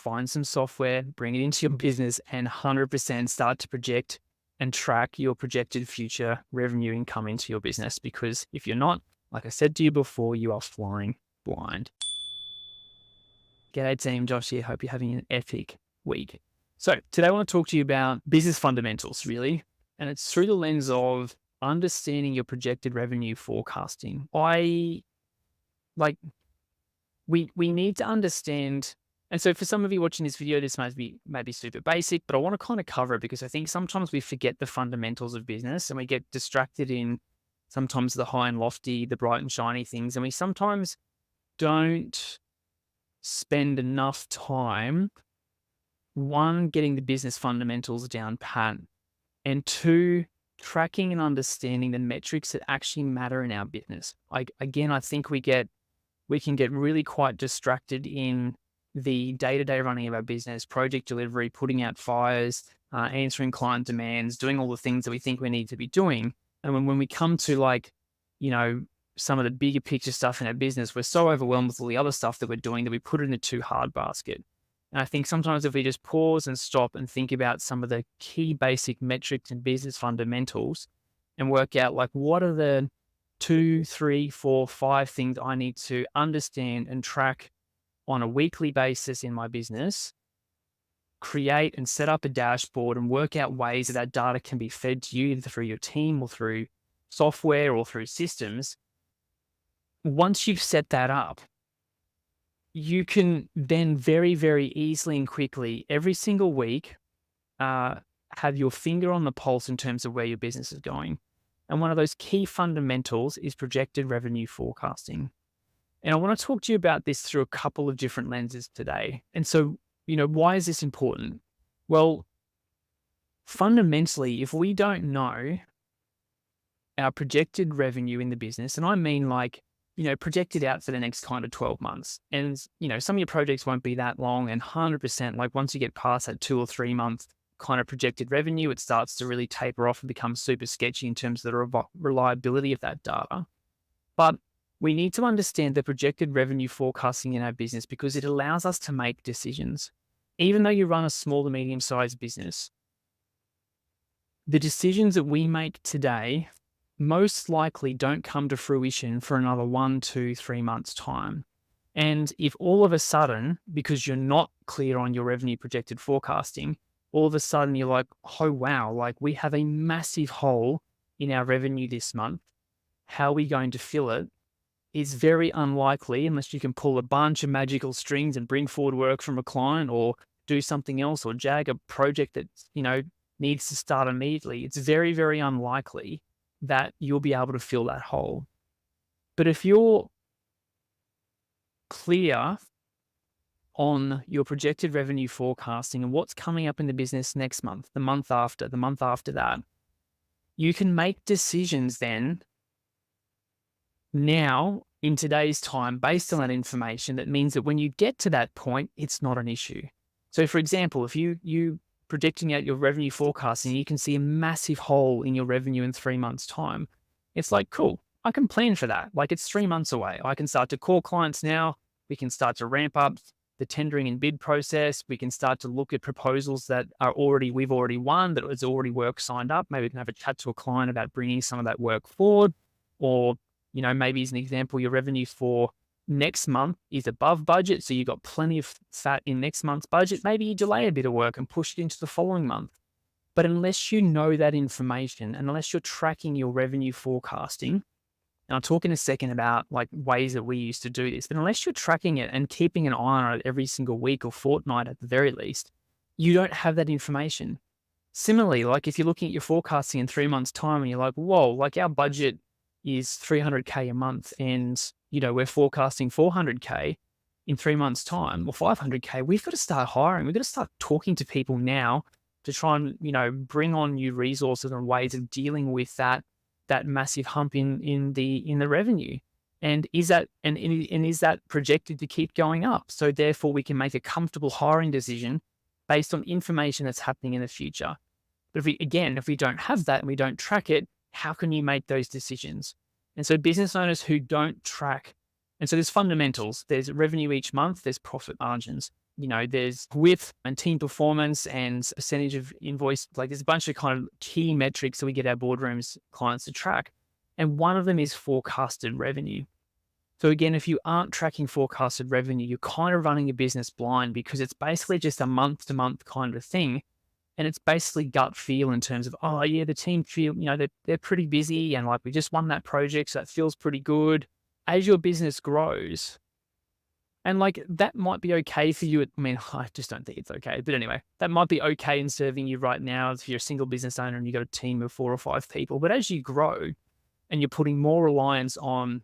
find some software, bring it into your business, and 100% start to project and track your projected future revenue income into your business. Because if you're not, like I said to you before, you are flying blind. G'day team, Josh here. Hope you're having an epic week. So today I want to talk to you about business fundamentals, really. And it's through the lens of understanding your projected revenue forecasting. We need to understand. And so for some of you watching this video, this might be super basic, but I want to kind of cover it because I think sometimes we forget the fundamentals of business and we get distracted in sometimes the high and lofty, the bright and shiny things. And we sometimes don't spend enough time, one, getting the business fundamentals down pat, and two, tracking and understanding the metrics that actually matter in our business. I think we can get really quite distracted in the day-to-day running of our business, project delivery, putting out fires, answering client demands, doing all the things that we think we need to be doing. And when we come to some of the bigger picture stuff in our business, we're so overwhelmed with all the other stuff that we're doing that we put it in the too hard basket. And I think sometimes if we just pause and stop and think about some of the key basic metrics and business fundamentals and work out what are the 2, 3, 4, 5 things I need to understand and track on a weekly basis in my business, create and set up a dashboard and work out ways that data can be fed to you either through your team or through software or through systems. Once you've set that up, you can then very, very easily and quickly every single week have your finger on the pulse in terms of where your business is going. And one of those key fundamentals is projected revenue forecasting. And I want to talk to you about this through a couple of different lenses today. And so, why is this important? Well, fundamentally, if we don't know our projected revenue in the business, and I mean projected out for the next kind of 12 months. And, some of your projects won't be that long, and 100%, once you get past that 2 or 3 month kind of projected revenue, it starts to really taper off and become super sketchy in terms of the reliability of that data. But we need to understand the projected revenue forecasting in our business because it allows us to make decisions. Even though you run a small to medium sized business, the decisions that we make today most likely don't come to fruition for another 1, 2, 3 months' time. And if all of a sudden, because you're not clear on your revenue projected forecasting, all of a sudden you're like, oh, wow, we have a massive hole in our revenue this month. How are we going to fill it? Is very unlikely unless you can pull a bunch of magical strings and bring forward work from a client or do something else or jag a project that, needs to start immediately. It's very, very unlikely that you'll be able to fill that hole. But if you're clear on your projected revenue forecasting and what's coming up in the business next month, the month after that, you can make decisions then now in today's time based on that information. That means that when you get to that point, it's not an issue. So for example, if you predicting out your revenue forecasting, you can see a massive hole in your revenue in 3 months' time. It's like, cool, I can plan for that. It's 3 months away. I can start to call clients now. We can start to ramp up the tendering and bid process. We can start to look at proposals that we've already won, that there's already work signed up. Maybe we can have a chat to a client about bringing some of that work forward. Or, maybe as an example, your revenue for next month is above budget, so you've got plenty of fat in next month's budget. Maybe you delay a bit of work and push it into the following month. But unless you know that information, and unless you're tracking your revenue forecasting, and I'll talk in a second about ways that we used to do this, but unless you're tracking it and keeping an eye on it every single week or fortnight at the very least, you don't have that information. Similarly, if you're looking at your forecasting in 3 months' time and you're like, whoa, our budget is $300K a month and we're forecasting $400K in 3 months' time or $500K, we've got to start hiring. We've got to start talking to people now to try and, bring on new resources and ways of dealing with that massive hump in the revenue. And is that projected to keep going up? So therefore we can make a comfortable hiring decision based on information that's happening in the future. But if we don't have that and we don't track it, how can you make those decisions? And so business owners who don't track, and so there's fundamentals, there's revenue each month, there's profit margins. there's width and team performance and percentage of invoice. Like there's a bunch of kind of key metrics that we get our boardrooms clients to track. And one of them is forecasted revenue. So again, if you aren't tracking forecasted revenue, you're kind of running your business blind because it's basically just a month to month kind of thing. And it's basically gut feel in terms of, oh yeah, the team feel, they're pretty busy and like we just won that project. So that feels pretty good. As your business grows, and like that might be okay for you. I mean, I just don't think it's okay. But anyway, that might be okay in serving you right now if you're a single business owner and you've got a team of 4 or 5 people. But as you grow and you're putting more reliance on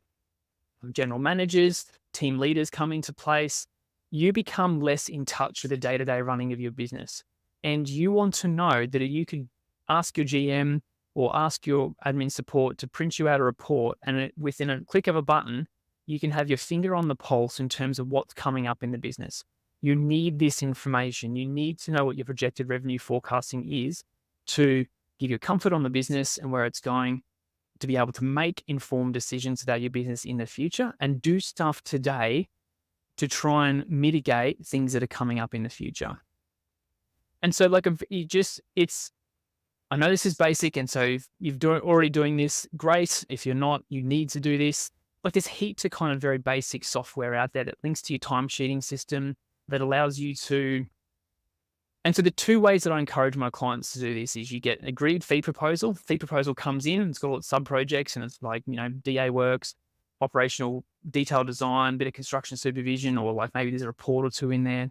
general managers, team leaders come into place, you become less in touch with the day-to-day running of your business. And you want to know that you can ask your GM or ask your admin support to print you out a report, and within a click of a button, you can have your finger on the pulse in terms of what's coming up in the business. You need this information. You need to know what your projected revenue forecasting is to give you comfort on the business and where it's going, to be able to make informed decisions about your business in the future and do stuff today to try and mitigate things that are coming up in the future. And so like I know this is basic. And so if you're already doing this, great. If you're not, you need to do this. Like there's heaps of kind of very basic software out there that links to your timesheeting system that allows you to. And so the 2 ways that I encourage my clients to do this is you get an agreed fee proposal. Fee proposal comes in, it's got all its sub-projects and it's like, DA works, operational detail design, bit of construction supervision, or like maybe there's a report or 2 in there.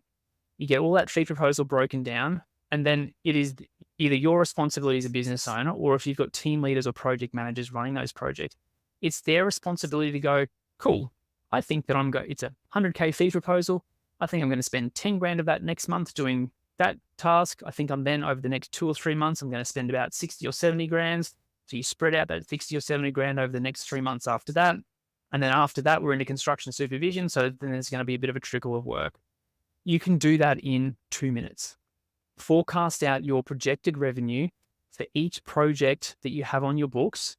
You get all that fee proposal broken down, and then it is either your responsibility as a business owner, or if you've got team leaders or project managers running those projects, it's their responsibility to go, cool, I think that it's a 100K fee proposal. I think I'm going to spend 10 grand of that next month doing that task. I think I'm then over the next 2 or 3 months, I'm going to spend about 60 or 70 grand. So you spread out that 60 or 70 grand over the next 3 months after that. And then after that, we're into construction supervision. So then there's going to be a bit of a trickle of work. You can do that in 2 minutes. Forecast out your projected revenue for each project that you have on your books.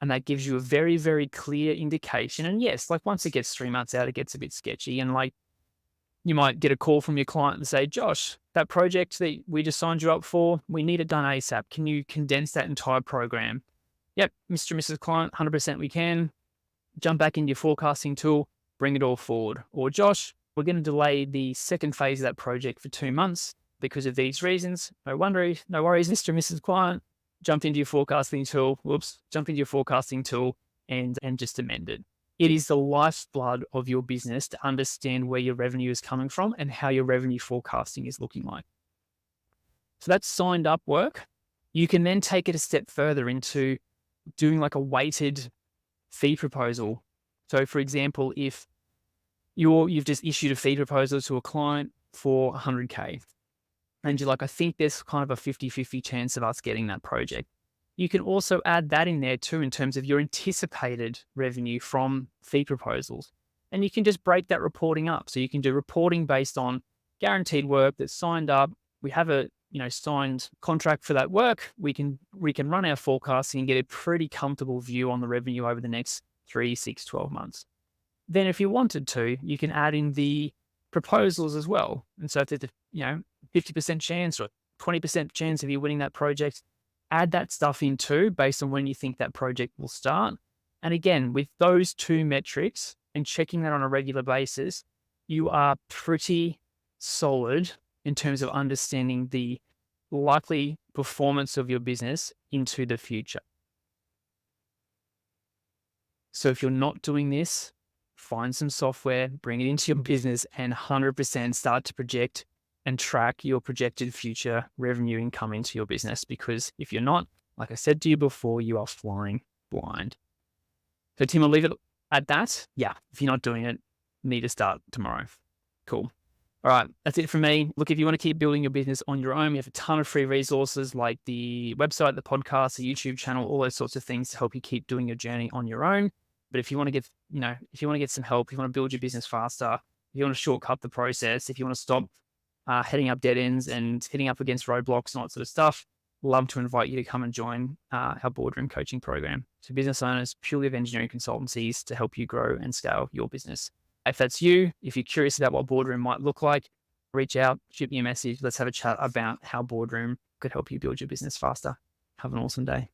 And that gives you a very, very clear indication. And yes, like once it gets 3 months out, it gets a bit sketchy. And like you might get a call from your client and say, Josh, that project that we just signed you up for, we need it done ASAP. Can you condense that entire program? Yep, Mr. and Mrs. Client, 100% we can. Jump back into your forecasting tool, bring it all forward. Or Josh, we're going to delay the second phase of that project for 2 months because of these reasons. No worries, Mr. and Mrs. Client. Jump into your forecasting tool. And just amend it. It is the lifeblood of your business to understand where your revenue is coming from and how your revenue forecasting is looking like. So that's signed up work. You can then take it a step further into doing like a weighted fee proposal. So for example, if you've just issued a fee proposal to a client for 100K and you're like, I think there's kind of a 50-50 chance of us getting that project. You can also add that in there too, in terms of your anticipated revenue from fee proposals. And you can just break that reporting up. So you can do reporting based on guaranteed work that's signed up. We have a signed contract for that work. We can run our forecasting and get a pretty comfortable view on the revenue over the next 3, 6, 12 months. Then if you wanted to, you can add in the proposals as well. And so if there's a 50% chance or 20% chance of you winning that project, add that stuff in too, based on when you think that project will start. And again, with those 2 metrics and checking that on a regular basis, you are pretty solid in terms of understanding the likely performance of your business into the future. So if you're not doing this, find some software, bring it into your business, and 100% start to project and track your projected future revenue income into your business. Because if you're not, like I said to you before, you are flying blind. So Tim, I'll leave it at that. Yeah, if you're not doing it, need to start tomorrow. Cool. All right, that's it from me. Look, if you want to keep building your business on your own, we have a ton of free resources like the website, the podcast, the YouTube channel, all those sorts of things to help you keep doing your journey on your own. But if you want to get, some help, if you want to build your business faster, if you want to shortcut the process, if you want to stop heading up dead ends and hitting up against roadblocks and all that sort of stuff, love to invite you to come and join our boardroom coaching program. So business owners, purely of engineering consultancies to help you grow and scale your business. If that's you, if you're curious about what boardroom might look like, reach out, shoot me a message. Let's have a chat about how Boardroom could help you build your business faster. Have an awesome day.